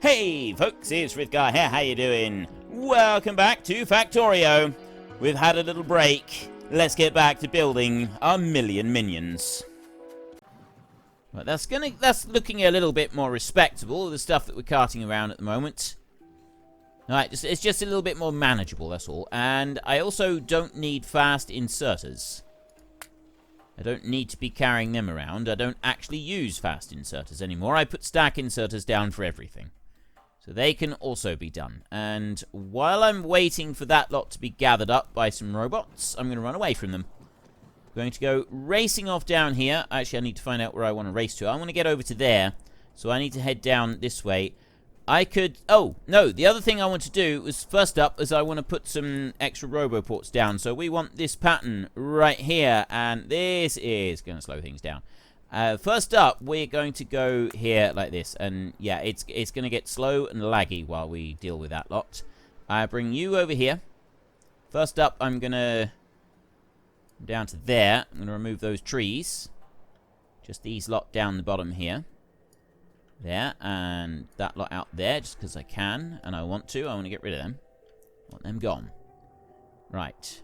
Hey folks, it's Frithgar here, how you doing? Welcome back to Factorio. We've had a little break. Let's get back to building our million minions. Well, that's looking a little bit more respectable, the stuff that we're carting around at the moment. Alright, it's just a little bit more manageable, that's all. And I also don't need fast inserters. I don't need to be carrying them around. I don't actually use fast inserters anymore. I put stack inserters down for everything. So they can also be done. And while I'm waiting for that lot to be gathered up by some robots, I'm going to run away from them. I'm going to go racing off down here. Actually, I need to find out where I want to race to. I want to get over to there. So I need to head down this way. I could... Oh, no. The other thing I want to do was, first up, is I want to put some extra roboports down. So we want this pattern right here. And this is going to slow things down. First up, we're going to go here like this. And, yeah, it's going to get slow and laggy while we deal with that lot. I bring you over here. First up, I'm going to... down to there. I'm going to remove those trees. Just these lot down the bottom here. There, and that lot out there, just because I can, and I want to. I want to get rid of them. I want them gone. Right.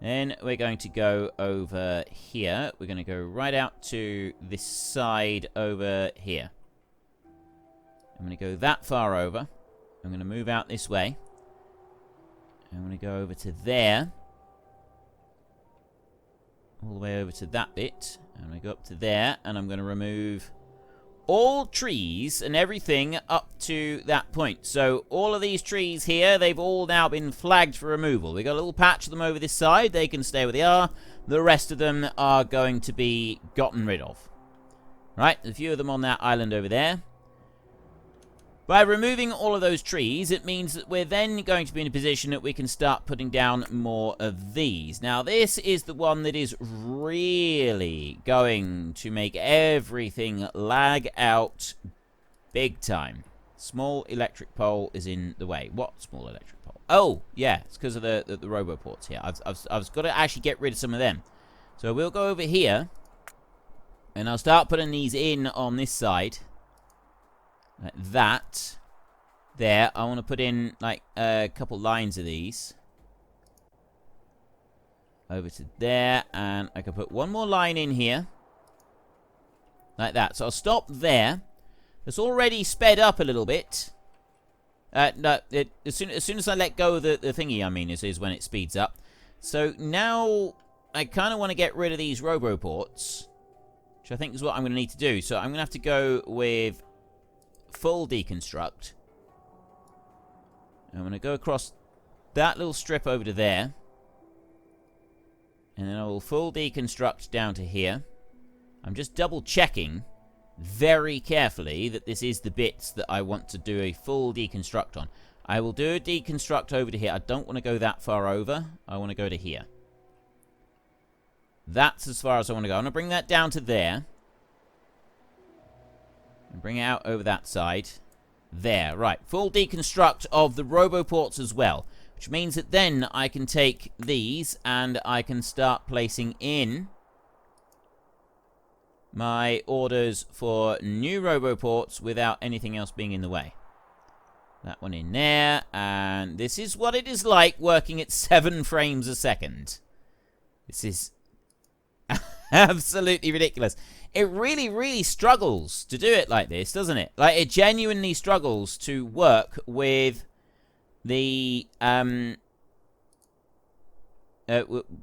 Then we're going to go over here. We're going to go right out to this side over here. I'm going to go that far over. I'm going to move out this way. I'm going to go over to there. All the way over to that bit. I'm going to go up to there, and I'm going to remove all trees and everything up to that point. So all of these trees here, they've all now been flagged for removal. We've got a little patch of them over this side. They can stay where they are. The rest of them are going to be gotten rid of. Right, a few of them on that island over there. By removing all of those trees, it means that we're then going to be in a position that we can start putting down more of these. Now, this is the one that is really going to make everything lag out big time. Small electric pole is in the way. What small electric pole? Oh, yeah, it's because of the roboports here. I've got to actually get rid of some of them. So we'll go over here, and I'll start putting these in on this side. Like that. There. I want to put in, like, a couple lines of these. Over to there. And I can put one more line in here. Like that. So I'll stop there. It's already sped up a little bit. No, as soon as I let go of the thingy, I mean, is when it speeds up. So now I kind of want to get rid of these roboports. Which I think is what I'm going to need to do. So I'm going to have to go with full deconstruct. I'm going to go across that little strip over to there. And then I will full deconstruct down to here. I'm just double checking very carefully that this is the bits that I want to do a full deconstruct on. I will do a deconstruct over to here. I don't want to go that far over. I want to go to here. That's as far as I want to go. I'm going to bring that down to there. And bring it out over that side. There, right. Full deconstruct of the roboports as well. Which means that then I can take these and I can start placing in my orders for new roboports without anything else being in the way. That one in there. And this is what it is like working at 7 frames a second. This is absolutely ridiculous. It really, really struggles to do it like this, doesn't it? Like, it genuinely struggles to work with the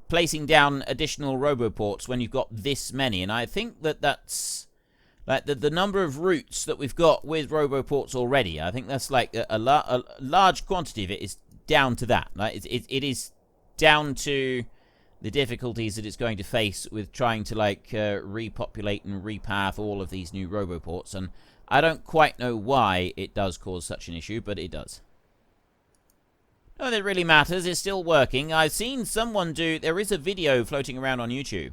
placing down additional roboports when you've got this many. And I think that that's like the number of routes that we've got with roboports already. I think that's like a large quantity of it is down to that. Like, it is down to the difficulties that it's going to face with trying to, like, repopulate and repath all of these new roboports. And I don't quite know why it does cause such an issue, but it does. No, that really matters. It's still working. I've seen someone do... There is a video floating around on YouTube.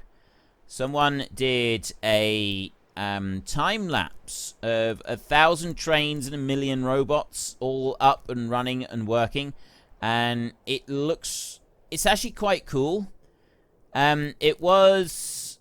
Someone did a time-lapse of 1,000 trains and 1,000,000 robots all up and running and working. And it looks... It's actually quite cool. It was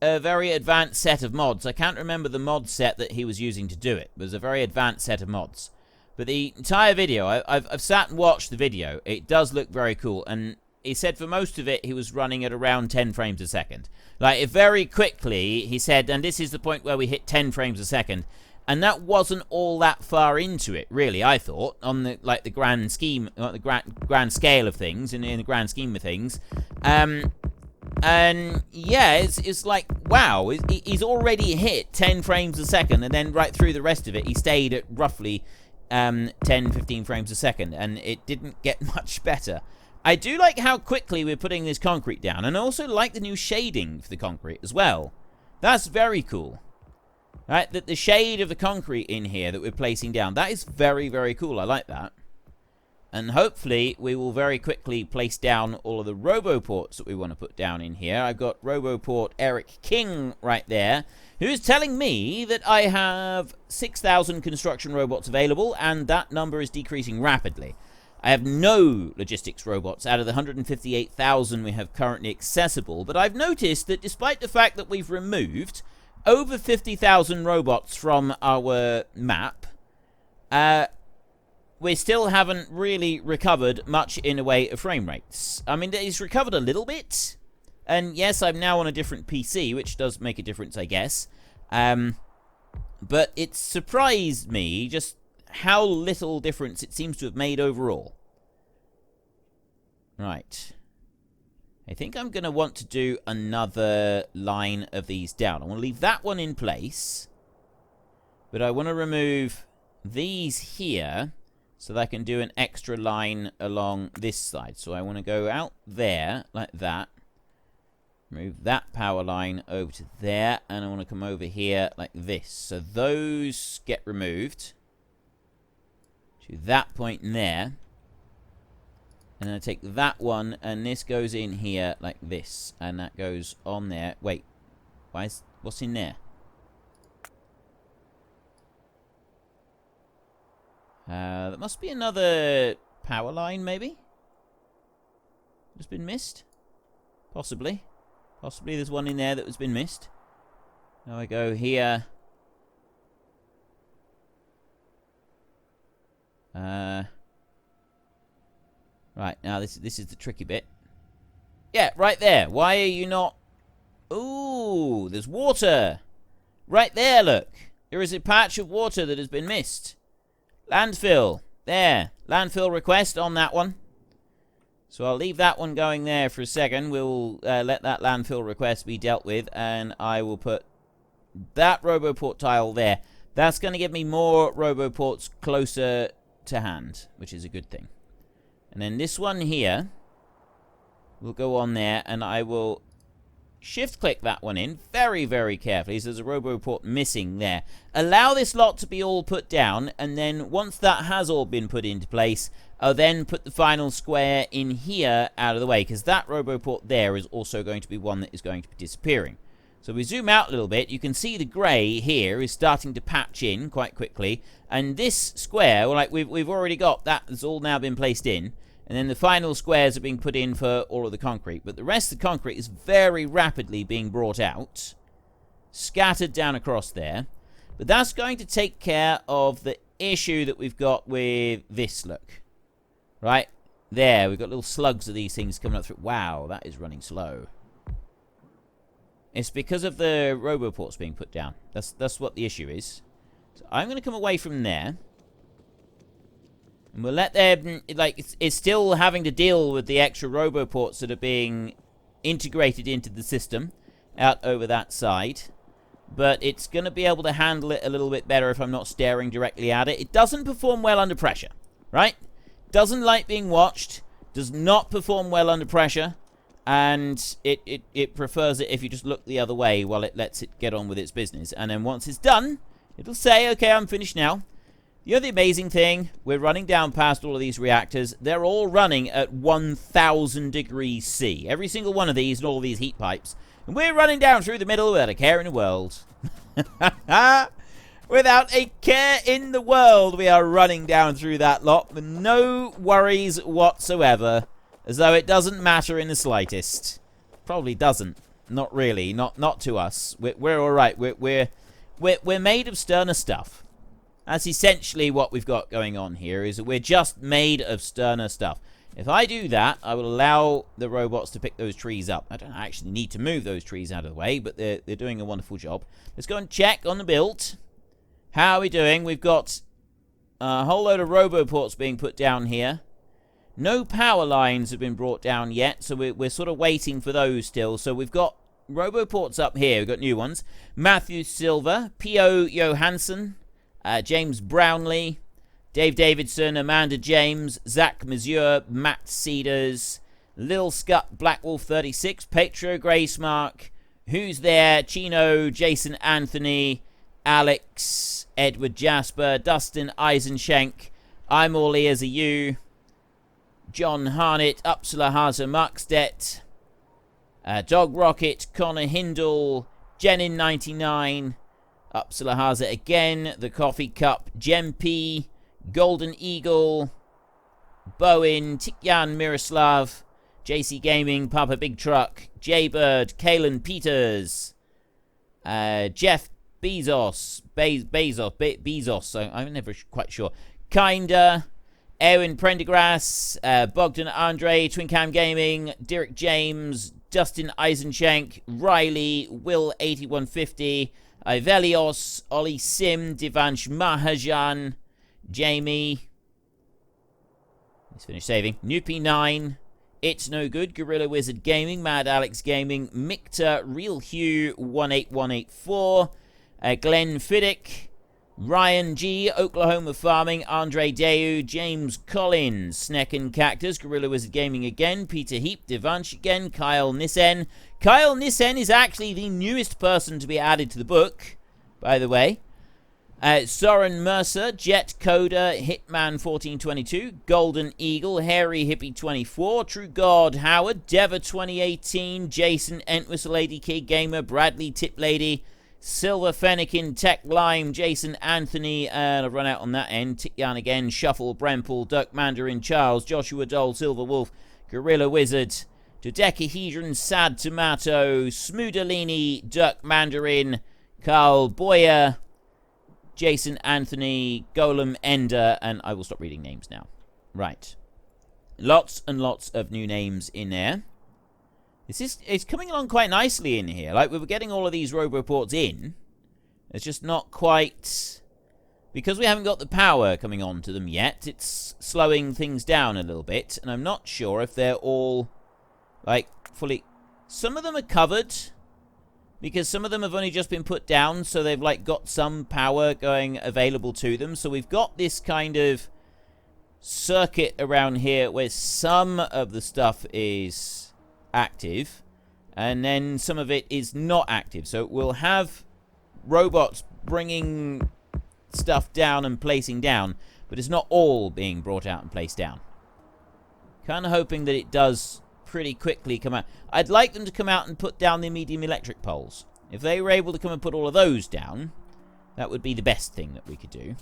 a very advanced set of mods. I can't remember the mod set that he was using to do it. It was a very advanced set of mods. But the entire video, I've sat and watched the video. It does look very cool. And he said for most of it, he was running at around 10 frames a second. Like, if very quickly, he said, and this is the point where we hit 10 frames a second. And that wasn't all that far into it, really, I thought, on the the grand scheme, the grand scale of things, in the grand scheme of things. And yeah, it's like, wow, he's already hit 10 frames a second, and then right through the rest of it, he stayed at roughly 10, 15 frames a second, and it didn't get much better. I do like how quickly we're putting this concrete down, and I also like the new shading for the concrete as well. That's very cool. Right, the shade of the concrete in here that we're placing down, that is very, very cool. I like that. And hopefully we will very quickly place down all of the roboports that we want to put down in here. I've got Roboport Eric King right there, who is telling me that I have 6,000 construction robots available, and that number is decreasing rapidly. I have no logistics robots out of the 158,000 we have currently accessible, but I've noticed that despite the fact that we've removed over 50,000 robots from our map, we still haven't really recovered much in the way of frame rates. I mean, it's recovered a little bit, and yes, I'm now on a different PC, which does make a difference, I guess. But it surprised me just how little difference it seems to have made overall. Right. I think I'm going to want to do another line of these down. I want to leave that one in place, but I want to remove these here so that I can do an extra line along this side. So I want to go out there like that, move that power line over to there, and I want to come over here like this. So those get removed to that point in there. And then I take that one, and this goes in here like this. And that goes on there. Wait. What's in there? That must be another power line, maybe? That's been missed? Possibly. Possibly there's one in there that has been missed. Now I go here. Right, now this is the tricky bit. Yeah, right there. Why are you not... Ooh, there's water. Right there, look. There is a patch of water that has been missed. Landfill. There. Landfill request on that one. So I'll leave that one going there for a second. We'll let that landfill request be dealt with, and I will put that Roboport tile there. That's going to give me more Roboports closer to hand, which is a good thing. And then this one here will go on there, and I will shift-click that one in very, very carefully. So there's a Roboport missing there. Allow this lot to be all put down, and then once that has all been put into place, I'll then put the final square in here out of the way, because that Roboport there is also going to be one that is going to be disappearing. So we zoom out a little bit, you can see the grey here is starting to patch in quite quickly, and this square, well, like we've already got that, has all now been placed in. And then the final squares are being put in for all of the concrete. But the rest of the concrete is very rapidly being brought out. Scattered down across there. But that's going to take care of the issue that we've got with this, look. Right? There, we've got little slugs of these things coming up through. Wow, that is running slow. It's because of the Roboports being put down. That's what the issue is. So I'm going to come away from there. And we'll let them, like, it's still having to deal with the extra Roboports that are being integrated into the system out over that side. But it's going to be able to handle it a little bit better if I'm not staring directly at it. It doesn't perform well under pressure, right? Doesn't like being watched, does not perform well under pressure, and it prefers it if you just look the other way while it lets it get on with its business. And then once it's done, it'll say, okay, I'm finished now. You know the amazing thing? We're running down past all of these reactors. They're all running at 1,000 degrees C. Every single one of these and all of these heat pipes. And we're running down through the middle without a care in the world. Without a care in the world, we are running down through that lot with no worries whatsoever. As though it doesn't matter in the slightest. Probably doesn't. Not really. Not to us. We're all right. We're made of sterner stuff. That's essentially what we've got going on here, is that we're just made of sterner stuff. If I do that, I will allow the robots to pick those trees up. I don't actually need to move those trees out of the way, but they're doing a wonderful job. Let's go and check on the build. How are we doing? We've got a whole load of roboports being put down here. No power lines have been brought down yet, so we're sort of waiting for those still. So we've got roboports up here. We've got new ones. Matthew Silver, P.O. Johansson, James Brownlee, Dave Davidson, Amanda James, Zach Mazur, Matt Cedars, Lil Scut, Blackwolf 36, Petro Gracemark, Who's There, Chino, Jason Anthony, Alex, Edward Jasper, Dustin Eisenschenk, I'm All Ears Are You, John Harnett, Upsala Haza Markstedt, Dog Rocket, Connor Hindle, Jenin99, Upsala Haza again, The Coffee Cup, Jem P, Golden Eagle, Bowen, Tikyan Miroslav, JC Gaming, Papa Big Truck, Jaybird, Kalen Peters, Jeff Bezos, Bezos, I'm never quite sure, Kinda, Erwin Prendergrass, Bogdan Andre, Twincam Gaming, Derek James, Dustin Eisenschenk, Riley, Will8150, Ivelios, Ollie Sim, Divansh Mahajan, Jamie, he's finished saving, Newpie9, It's No Good, Gorilla Wizard Gaming, Mad Alex Gaming, Micta, Real Hugh 18184, Glenn Fiddick, Ryan G, Oklahoma Farming, Andre Deu, James Collins, Sneck and Cactus, Gorilla Wizard Gaming again, Peter Heap, Devansh again, Kyle Nissen. Kyle Nissen is actually the newest person to be added to the book, by the way. Soren Mercer, Jet Coder, Hitman 1422, Golden Eagle, Harry Hippie 24, True God Howard, Deva 2018, Jason Entwistle ADK Gamer, Bradley Tip Lady, Silver Fennekin, Tech Lime, Jason Anthony, and I've run out on that end. Tikyan again, Shuffle, Brempool, Dirk Mandarin, Charles, Joshua Dole, Silver Wolf, Gorilla Wizard, Dodecahedron, Sad Tomato, Smoodalini, Dirk Mandarin, Carl Boyer, Jason Anthony, Golem Ender, and I will stop reading names now. Right. Lots and lots of new names in there. It's coming along quite nicely in here. Like, we were getting all of these roboports in. It's just not quite... Because we haven't got the power coming on to them yet, it's slowing things down a little bit. And I'm not sure if they're all, like, fully... Some of them are covered, because some of them have only just been put down, so they've, like, got some power going available to them. So we've got this kind of circuit around here where some of the stuff is active, and then some of it is not active. So we'll have robots bringing stuff down and placing down, but it's not all being brought out and placed down. Kind of hoping that it does pretty quickly come out. I'd like them to come out and put down the medium electric poles. If they were able to come and put all of those down, that would be the best thing that we could do.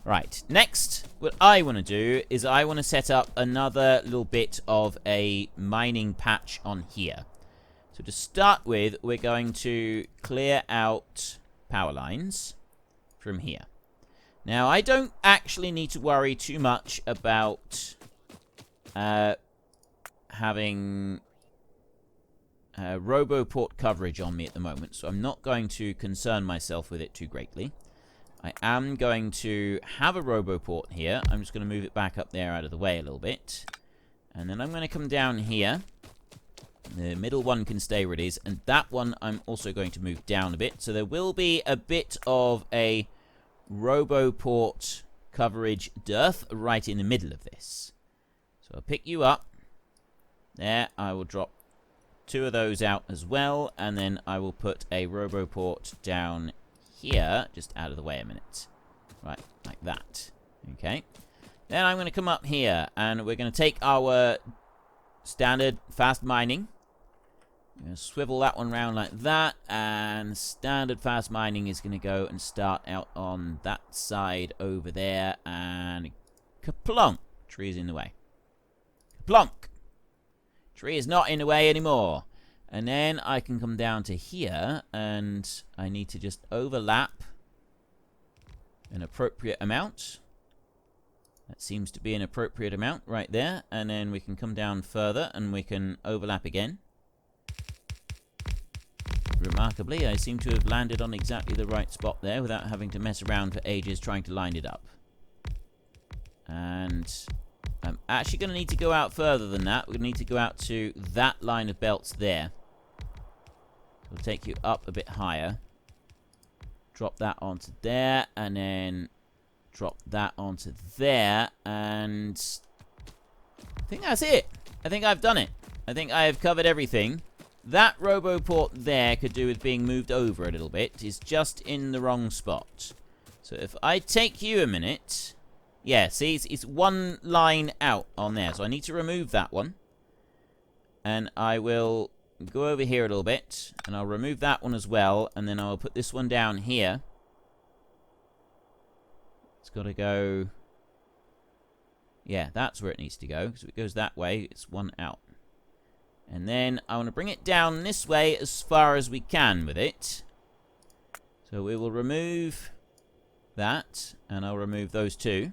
Right, next, what I want to do is I want to set up another little bit of a mining patch on here. So to start with, we're going to clear out power lines from here. Now, I don't actually need to worry too much about having Roboport coverage on me at the moment, so I'm not going to concern myself with it too greatly. I am going to have a Roboport here. I'm just going to move it back up there out of the way a little bit. And then I'm going to come down here. The middle one can stay where it is. And that one I'm also going to move down a bit. So there will be a bit of a Roboport coverage dearth right in the middle of this. So I'll pick you up. There, I will drop 2 of those out as well. And then I will put a Roboport down here, just out of the way a minute. Right, like that. Okay. Then I'm going to come up here, and we're going to take our standard fast mining. I'm going to swivel that one around like that, and standard fast mining is going to go and start out on that side over there, and kaplunk! Tree is in the way. Kaplunk! Tree is not in the way anymore. And then I can come down to here, and I need to just overlap an appropriate amount. That seems to be an appropriate amount right there. And then we can come down further and we can overlap again. Remarkably, I seem to have landed on exactly the right spot there without having to mess around for ages trying to line it up. And I'm actually going to need to go out further than that. We're going to need to go out to that line of belts there. We'll take you up a bit higher. Drop that onto there, and then drop that onto there, and I think that's it. I think I've done it. I think I have covered everything. That RoboPort there could do with being moved over a little bit. It's just in the wrong spot. So if I take you a minute... Yeah, see, it's one line out on there. So I need to remove that one. And I will go over here a little bit. And I'll remove that one as well. And then I'll put this one down here. It's got to go... Yeah, that's where it needs to go. So it goes that way. It's one out. And then I want to bring it down this way as far as we can with it. So we will remove that. And I'll remove those two.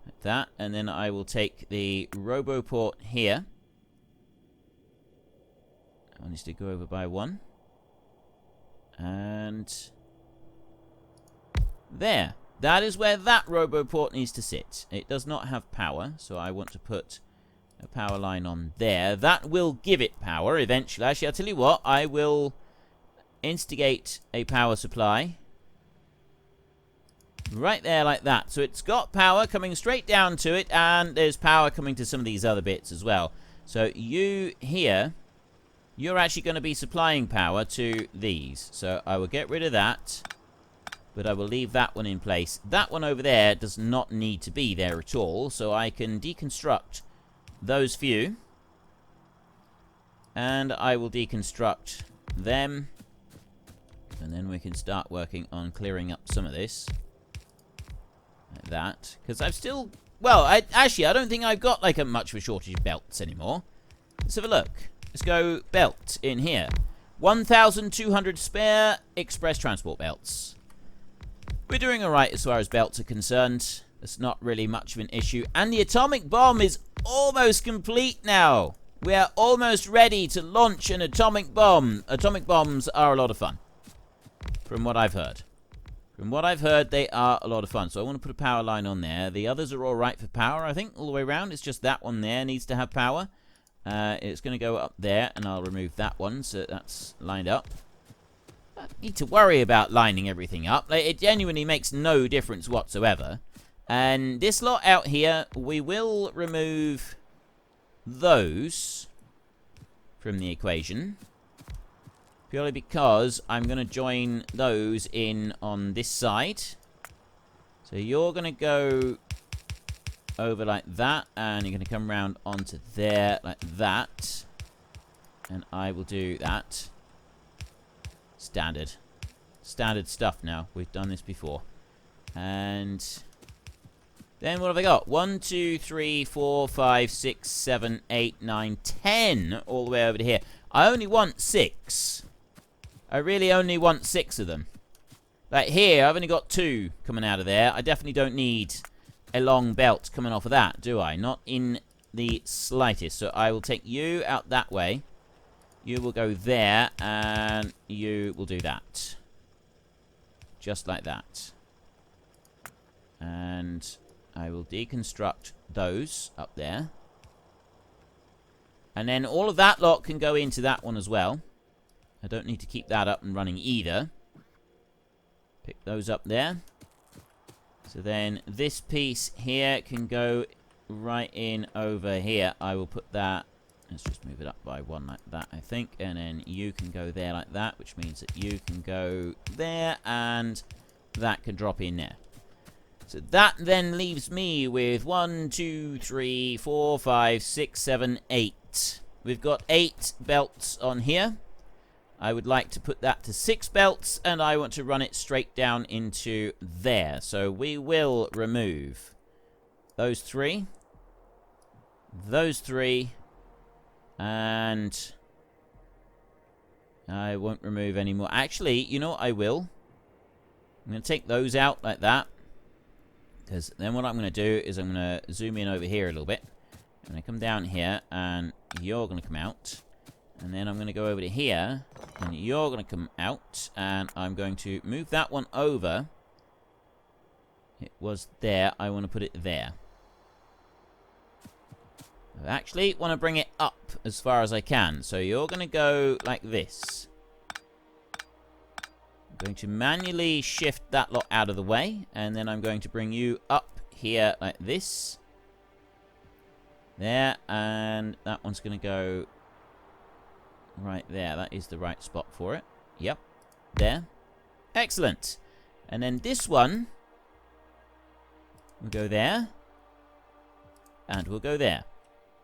Like that. And then I will take the RoboPort here. That needs to go over by one. And there. That is where that RoboPort needs to sit. It does not have power, so I want to put a power line on there. That will give it power eventually. Actually, I'll tell you what. I will instigate a power supply. Right there like that. So it's got power coming straight down to it, and there's power coming to some of these other bits as well. So you here, you're actually going to be supplying power to these. So I will get rid of that, but I will leave that one in place. That one over there does not need to be there at all, so I can deconstruct those few. And I will deconstruct them. And then we can start working on clearing up some of this. Like that. Because I've still... Well, I don't think I've got like much of a shortage of belts anymore. Let's have a look. Let's go belt in here. 1,200 spare express transport belts. We're doing alright as far as belts are concerned. It's not really much of an issue. And the atomic bomb is almost complete now. We are almost ready to launch an atomic bomb. Atomic bombs are a lot of fun. From what I've heard. From what I've heard, they are a lot of fun. So I want to put a power line on there. The others are alright for power, I think, all the way around. It's just that one there needs to have power. It's going to go up there, and I'll remove that one so that's lined up. I don't need to worry about lining everything up. Like, it genuinely makes no difference whatsoever. And this lot out here, we will remove those from the equation. Purely because I'm going to join those in on this side. So you're going to go over like that, and you're going to come around onto there like that. And I will do that. Standard. Standard stuff now. We've done this before. And then what have I got? 1, 2, 3, 4, 5, 6, 7, 8, 9, 10 all the way over to here. I only want 6. I really only want 6 of them. Like here, I've only got 2 coming out of there. I definitely don't need a long belt coming off of that, do I? Not in the slightest. So I will take you out that way. You will go there, and you will do that. Just like that. And I will deconstruct those up there. And then all of that lot can go into that one as well. I don't need to keep that up and running either. Pick those up there. So then this piece here can go right in over here. I will put that... Let's just move it up by 1 like that, I think. And then you can go there like that, which means that you can go there, and that can drop in there. So that then leaves me with 1, 2, 3, 4, 5, 6, 7, 8. We've got 8 belts on here. I would like to put that to 6 belts, and I want to run it straight down into there. So we will remove those 3, and I won't remove any more. Actually, you know what I will? I'm going to take those out like that. Because then what I'm going to do is I'm going to zoom in over here a little bit. I'm going to come down here, and you're going to come out. And then I'm going to go over to here, and you're going to come out. And I'm going to move that one over. It was there. I want to put it there. I actually want to bring it up as far as I can. So you're going to go like this. I'm going to manually shift that lot out of the way. And then I'm going to bring you up here like this. There. And that one's going to go right there. That is the right spot for it. Yep. There. Excellent. And then this one will go there. And we'll go there.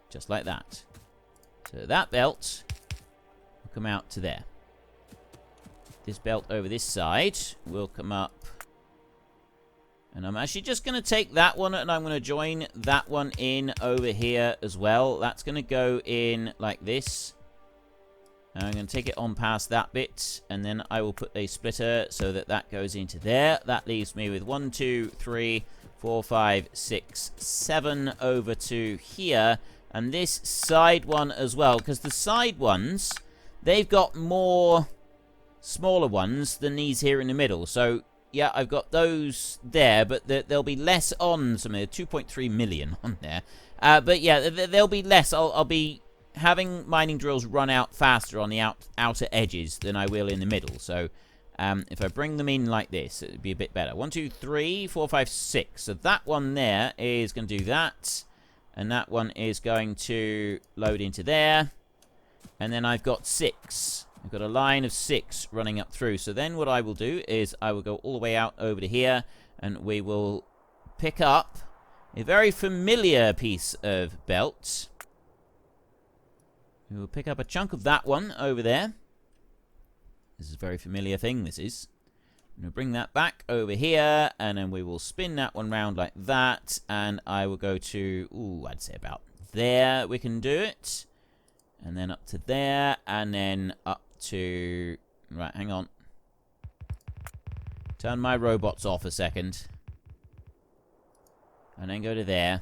Just like that. So that belt will come out to there. This belt over this side will come up. And I'm actually just going to take that one and I'm going to join that one in over here as well. That's going to go in like this. And I'm going to take it on past that bit. And then I will put a splitter so that that goes into there. That leaves me with 1, 2, 3, 4, 5, 6, 7 over to here. And this side one as well, because the side ones, they've got more smaller ones than these here in the middle. So, yeah, I've got those there, but there'll be less on some of the 2.3 million on there. But, yeah, there'll be less. I'll be having mining drills run out faster on the outer edges than I will in the middle. So, if I bring them in like this, it would be a bit better. 1, 2, 3, 4, 5, 6. So that one there is going to do that. And that one is going to load into there. And then I've got 6. I've got a line of 6 running up through. So then what I will do is I will go all the way out over to here. And we will pick up a very familiar piece of belt. We will pick up a chunk of that one over there. This is a very familiar thing, this is. We'll bring that back over here, and then we will spin that one round like that, and I will go to, I'd say about there we can do it. And then up to there, and then up to, right, hang on. Turn my robots off a second. And then go to there.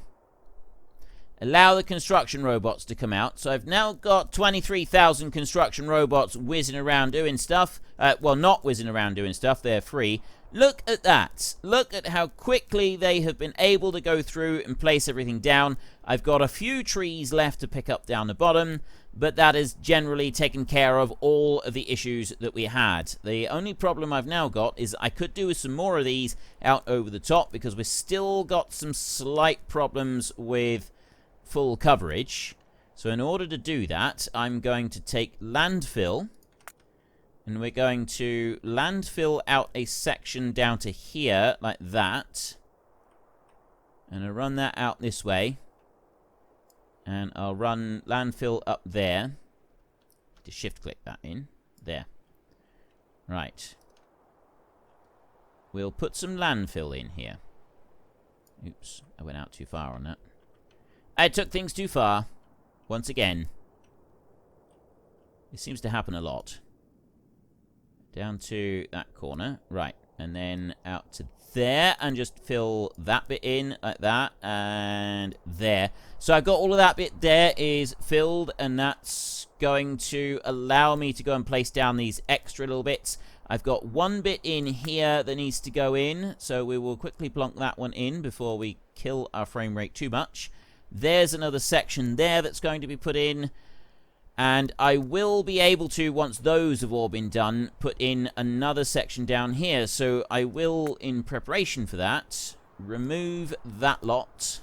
Allow the construction robots to come out. So I've now got 23,000 construction robots whizzing around doing stuff. Well, not whizzing around doing stuff. They're free. Look at that. Look at how quickly they have been able to go through and place everything down. I've got a few trees left to pick up down the bottom, but that has generally taken care of all of the issues that we had. The only problem I've now got is I could do with some more of these out over the top because we've still got some slight problems with full coverage. So in order to do that, I'm going to take landfill, and we're going to landfill out a section down to here like that, and I'll run that out this way, and I'll run landfill up there. Just shift click that in there. Right, we'll put some landfill in here. Oops, I went out too far on that. I took things too far. Once again. It seems to happen a lot. Down to that corner. Right. And then out to there. And just fill that bit in like that. And there. So I've got all of that bit there is filled. And that's going to allow me to go and place down these extra little bits. I've got one bit in here that needs to go in. So we will quickly plonk that one in before we kill our frame rate too much. There's another section there that's going to be put in. And I will be able to, once those have all been done, put in another section down here. So I will, in preparation for that, remove that lot.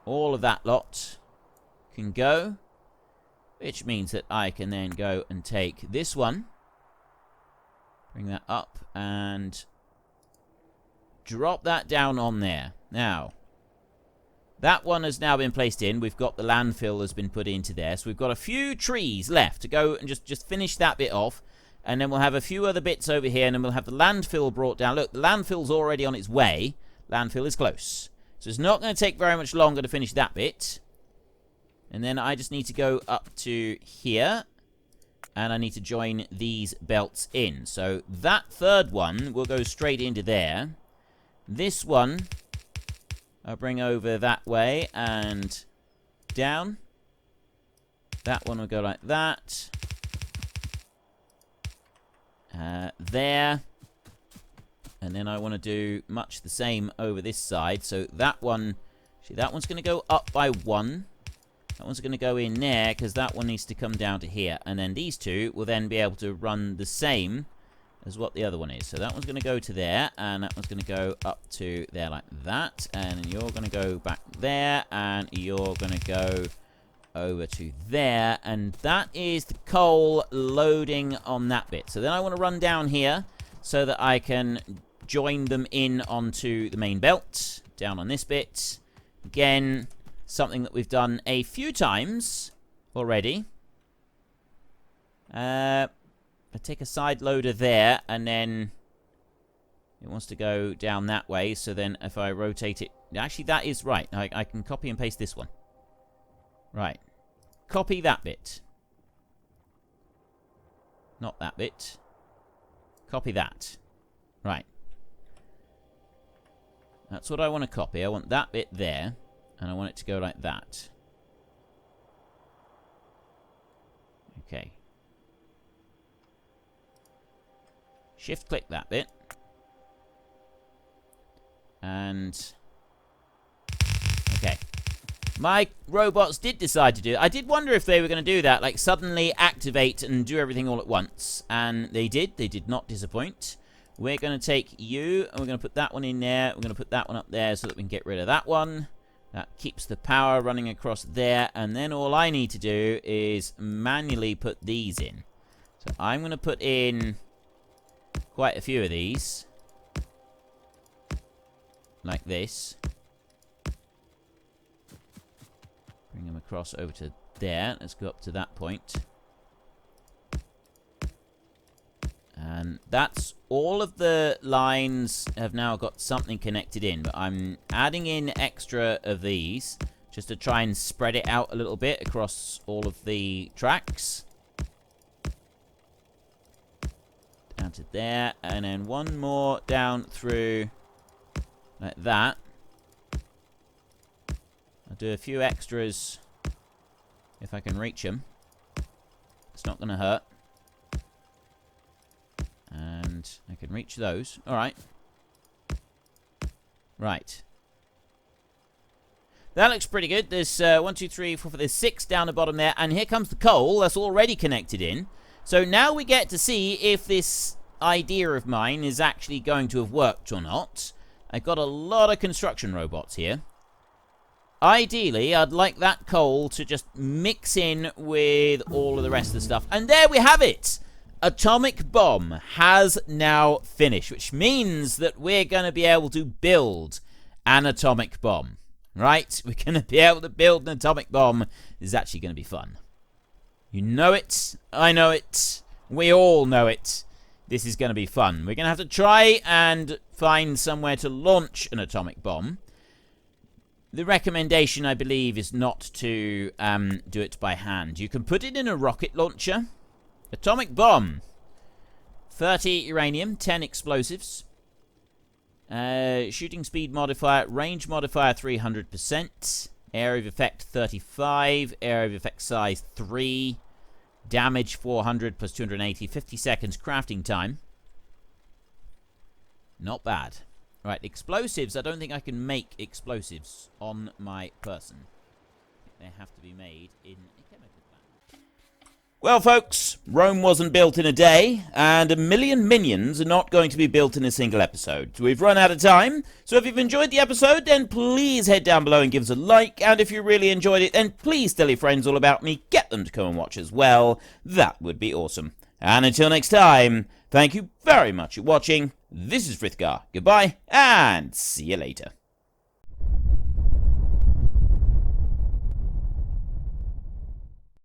All of that lot can go. Which means that I can then go and take this one. Bring that up and drop that down on there. Now, that one has now been placed in. We've got the landfill has been put into there. So we've got a few trees left to go and just finish that bit off. And then we'll have a few other bits over here. And then we'll have the landfill brought down. Look, the landfill's already on its way. Landfill is close. So it's not going to take very much longer to finish that bit. And then I just need to go up to here. And I need to join these belts in. So that third one will go straight into there. This one, I'll bring over that way and down. That one will go like that. There. And then I want to do much the same over this side. So that one, see, that one's going to go up by 1. That one's going to go in there because that one needs to come down to here. And then these two will then be able to run the same as what the other one is. So that one's going to go to there, and that one's going to go up to there like that. And you're going to go back there, and you're going to go over to there. And that is the coal loading on that bit. So then I want to run down here so that I can join them in onto the main belt, down on this bit. Again, something that we've done a few times already. I take a side loader there, and then it wants to go down that way. So then if I rotate it... Actually, that is right. I can copy and paste this one. Right. Copy that bit. Not that bit. Copy that. Right. That's what I want to copy. I want that bit there. And I want it to go like that. Okay. Shift-click that bit. And... okay. My robots did decide to do it. I did wonder if they were going to do that. Like, suddenly activate and do everything all at once. And they did. They did not disappoint. We're going to take you, and we're going to put that one in there. We're going to put that one up there so that we can get rid of that one. That keeps the power running across there, and then all I need to do is manually put these in. So I'm going to put in quite a few of these. Like this. Bring them across over to there. Let's go up to that point. And that's all of the lines have now got something connected in, but I'm adding in extra of these just to try and spread it out a little bit across all of the tracks. Down to there, and then one more down through like that. I'll do a few extras if I can reach them. It's not going to hurt. And I can reach those. Alright. Right. That looks pretty good. There's 1, 2, 3, 4, 5. There's 6 down the bottom there. And here comes the coal. That's already connected in. So now we get to see if this idea of mine is actually going to have worked or not. I've got a lot of construction robots here. Ideally, I'd like that coal to just mix in with all of the rest of the stuff. And there we have it! Atomic bomb has now finished, which means that we're going to be able to build an atomic bomb. Right? We're going to be able to build an atomic bomb. This is actually going to be fun. You know it. I know it. We all know it. This is going to be fun. We're going to have to try and find somewhere to launch an atomic bomb. The recommendation, I believe, is not to do it by hand. You can put it in a rocket launcher. Atomic bomb. 30 uranium, 10 explosives. Shooting speed modifier, range modifier 300%. Area of effect 35. Area of effect size 3. Damage 400 plus 280. 50 seconds crafting time. Not bad. Right, explosives. I don't think I can make explosives on my person. They have to be made in a chemical plant. Well, folks, Rome wasn't built in a day, and 1 million minions are not going to be built in a single episode. So we've run out of time, so if you've enjoyed the episode, then please head down below and give us a like, and if you really enjoyed it, then please tell your friends all about me, get them to come and watch as well. That would be awesome. And until next time, thank you very much for watching. This is Frithgar. Goodbye, and see you later.